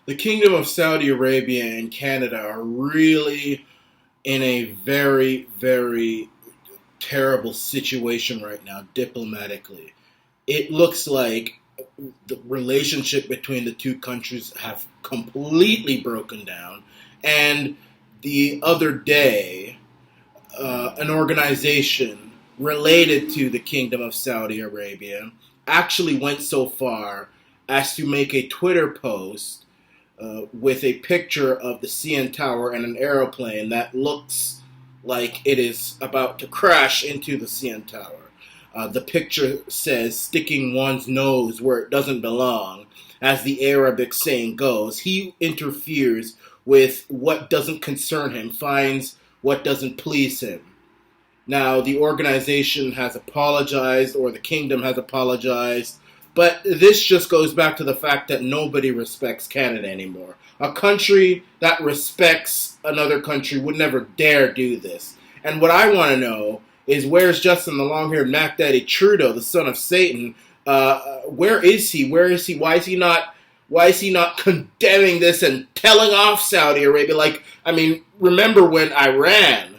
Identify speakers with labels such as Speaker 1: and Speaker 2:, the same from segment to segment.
Speaker 1: The Kingdom of Saudi Arabia and Canada are really in a very, very terrible situation right now, diplomatically. It looks like the relationship between the two countries have completely broken down. And the other day, an organization related to the Kingdom of Saudi Arabia actually went so far as to make a Twitter post with a picture of the CN Tower and an aeroplane that looks like it is about to crash into the CN Tower. The picture says, sticking one's nose where it doesn't belong. As the Arabic saying goes, he interferes with what doesn't concern him, finds what doesn't please him. Now, the organization has apologized, or the kingdom has apologized, but this just goes back to the fact that nobody respects Canada anymore. A country that respects another country would never dare do this. And what I want to know is, where's Justin the long-haired Mac Daddy Trudeau, the son of Satan? Where is he? Where is he? Why is he not? Why is he not condemning this and telling off Saudi Arabia? Remember when Iran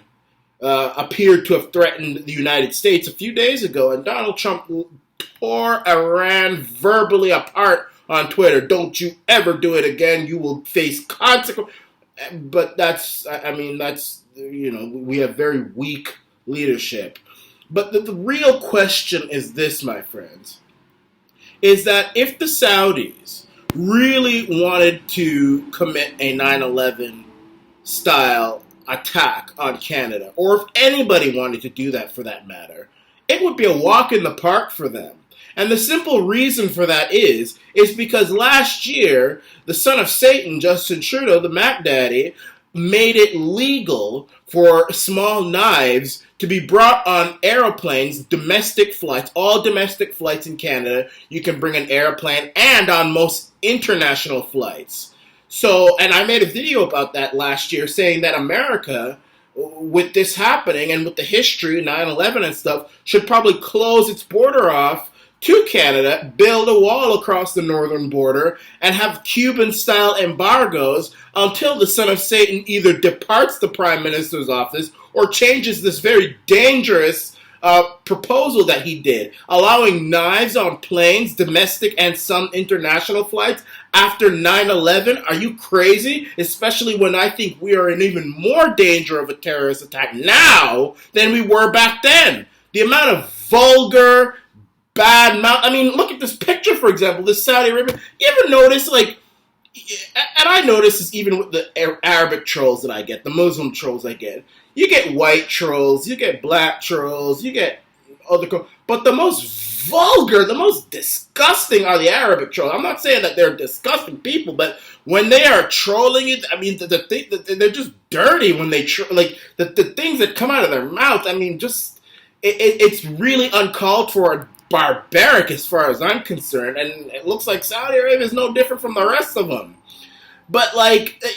Speaker 1: appeared to have threatened the United States a few days ago, and Donald Trump tore Iran verbally apart on Twitter. Don't you ever do it again. You will face consequences. But we have very weak leadership. But the real question is this, my friends, is that if the Saudis really wanted to commit a 9/11 style attack on Canada, or if anybody wanted to do that for that matter, it would be a walk in the park for them. And the simple reason for that is because last year, the son of Satan, Justin Trudeau, the Mac Daddy, made it legal for small knives to be brought on airplanes, domestic flights, all domestic flights in Canada. You can bring an airplane, and on most international flights. So, and I made a video about that last year saying that America, with this happening and with the history, 9/11 and stuff, should probably close its border off to Canada, build a wall across the northern border, and have Cuban-style embargoes until the son of Satan either departs the prime minister's office or changes this very dangerous proposal that he did, allowing knives on planes, domestic and some international flights, after 9/11. Are you crazy? Especially when I think we are in even more danger of a terrorist attack now than we were back then. The amount of vulgar, bad mouth. Look at this picture, for example, this Saudi Arabia. You ever notice, and I notice this even with the Arabic trolls that I get, the Muslim trolls I get. You get white trolls, you get black trolls, you get other trolls, but the most vulgar, the most disgusting are the Arabic trolls. I'm not saying that they're disgusting people, but when they are trolling it, they're just dirty when they the things that come out of their mouth. It's really uncalled for and barbaric as far as I'm concerned, and it looks like Saudi Arabia is no different from the rest of them. But,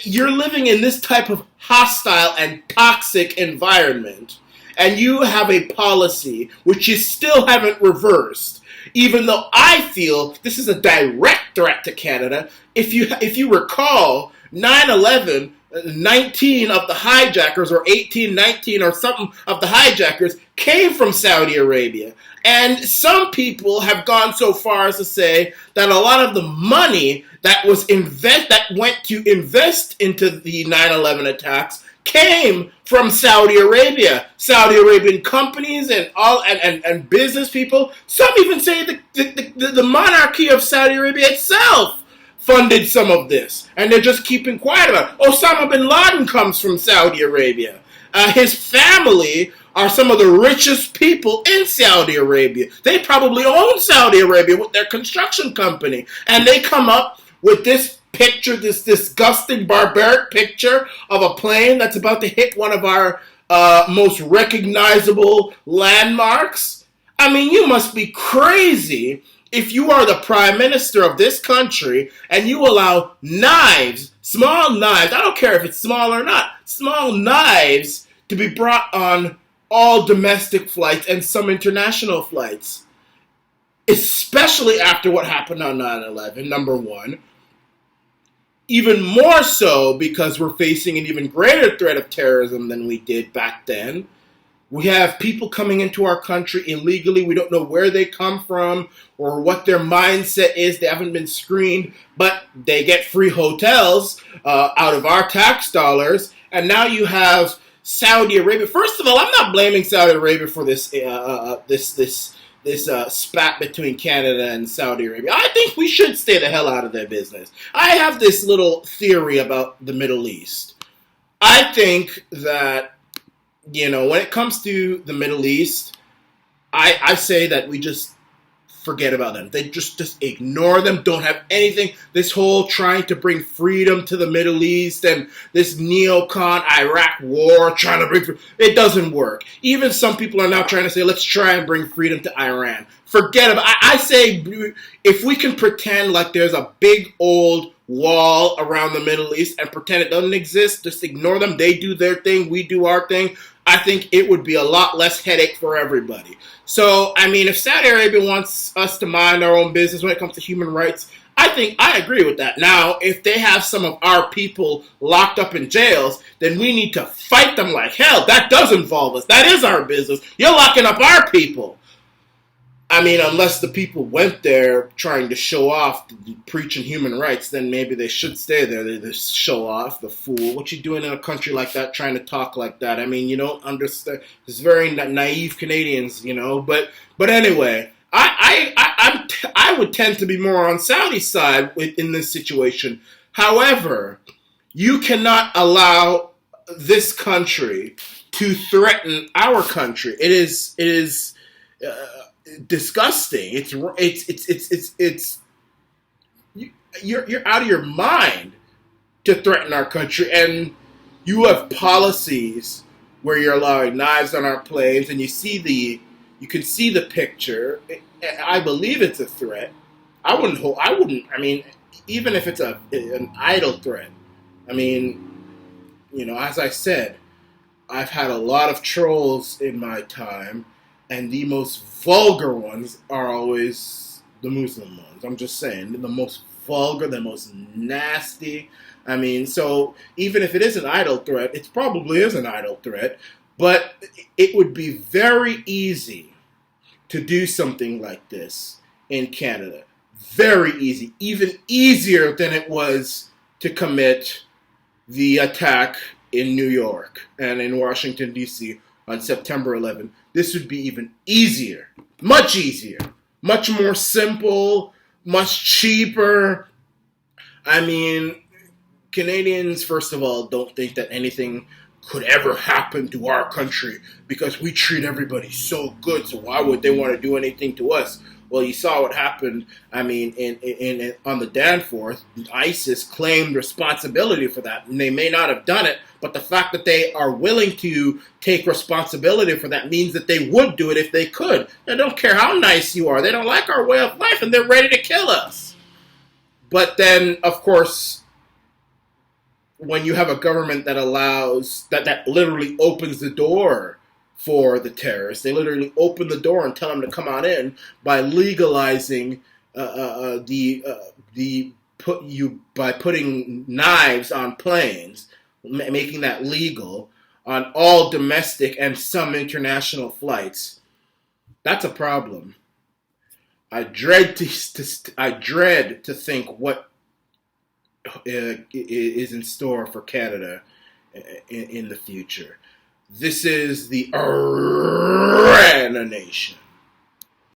Speaker 1: you're living in this type of hostile and toxic environment, and you have a policy which you still haven't reversed, even though I feel this is a direct threat to Canada. If you recall, 9/11, 19 of the hijackers, or 18, 19 or something of the hijackers, came from Saudi Arabia. And some people have gone so far as to say that a lot of the money that went to invest into the 9/11 attacks came from Saudi Arabia. Saudi Arabian companies and business people. Some even say the monarchy of Saudi Arabia itself funded some of this, and they're just keeping quiet about it. Osama bin Laden comes from Saudi Arabia. His family are some of the richest people in Saudi Arabia. They probably own Saudi Arabia with their construction company, and they come up with this picture, this disgusting, barbaric picture of a plane that's about to hit one of our most recognizable landmarks. You must be crazy if you are the prime minister of this country and you allow knives, small knives, I don't care if it's small or not, small knives to be brought on all domestic flights and some international flights. Especially after what happened on 9/11, number one. even more so because we're facing an even greater threat of terrorism than we did back then. We have people coming into our country illegally. We don't know where they come from or what their mindset is. They haven't been screened, but they get free hotels out of our tax dollars. And now you have Saudi Arabia. First of all, I'm not blaming Saudi Arabia for this spat between Canada and Saudi Arabia. I think we should stay the hell out of their business. I have this little theory about the Middle East. I think that, when it comes to the Middle East, I say that we just forget about them. They just ignore them, don't have anything. This whole trying to bring freedom to the Middle East and this neocon Iraq war trying to bring it doesn't work. Even some people are now trying to say, let's try and bring freedom to Iran. Forget about it. I say if we can pretend like there's a big old wall around the Middle East and pretend it doesn't exist, just ignore them. They do their thing, we do our thing. I think it would be a lot less headache for everybody. So, if Saudi Arabia wants us to mind our own business when it comes to human rights, I think I agree with that. Now, if they have some of our people locked up in jails, then we need to fight them like hell. That does involve us. That is our business. You're locking up our people. Unless the people went there trying to show off, preaching human rights, then maybe they should stay there. They just show off, the fool. What you doing in a country like that, trying to talk like that? You don't understand. It's very naive Canadians, But anyway, I would tend to be more on Saudi's side in this situation. However, you cannot allow this country to threaten our country. It is disgusting. You're out of your mind to threaten our country, and you have policies where you're allowing knives on our planes, and you can see the picture. I believe it's a threat. I wouldn't. Even if it's an idle threat. As I said, I've had a lot of trolls in my time. And the most vulgar ones are always the Muslim ones. I'm just saying, the most vulgar, the most nasty. So even if it is an idle threat, it probably is an idle threat, but it would be very easy to do something like this in Canada. Very easy. Even easier than it was to commit the attack in New York and in Washington, D.C. on September 11th. This would be even easier, much more simple, much cheaper. Canadians, first of all, don't think that anything could ever happen to our country because we treat everybody so good, so why would they want to do anything to us? Well, you saw what happened, on the Danforth. ISIS claimed responsibility for that, and they may not have done it, but the fact that they are willing to take responsibility for that means that they would do it if they could. They don't care how nice you are. They don't like our way of life, and they're ready to kill us. But then, of course, when you have a government that allows, that literally opens the door for the terrorists, they literally open the door and tell them to come on in by legalizing by putting knives on planes, making that legal on all domestic and some international flights. That's a problem. I dread to think what is in store for Canada in the future. This is the Arabian nation.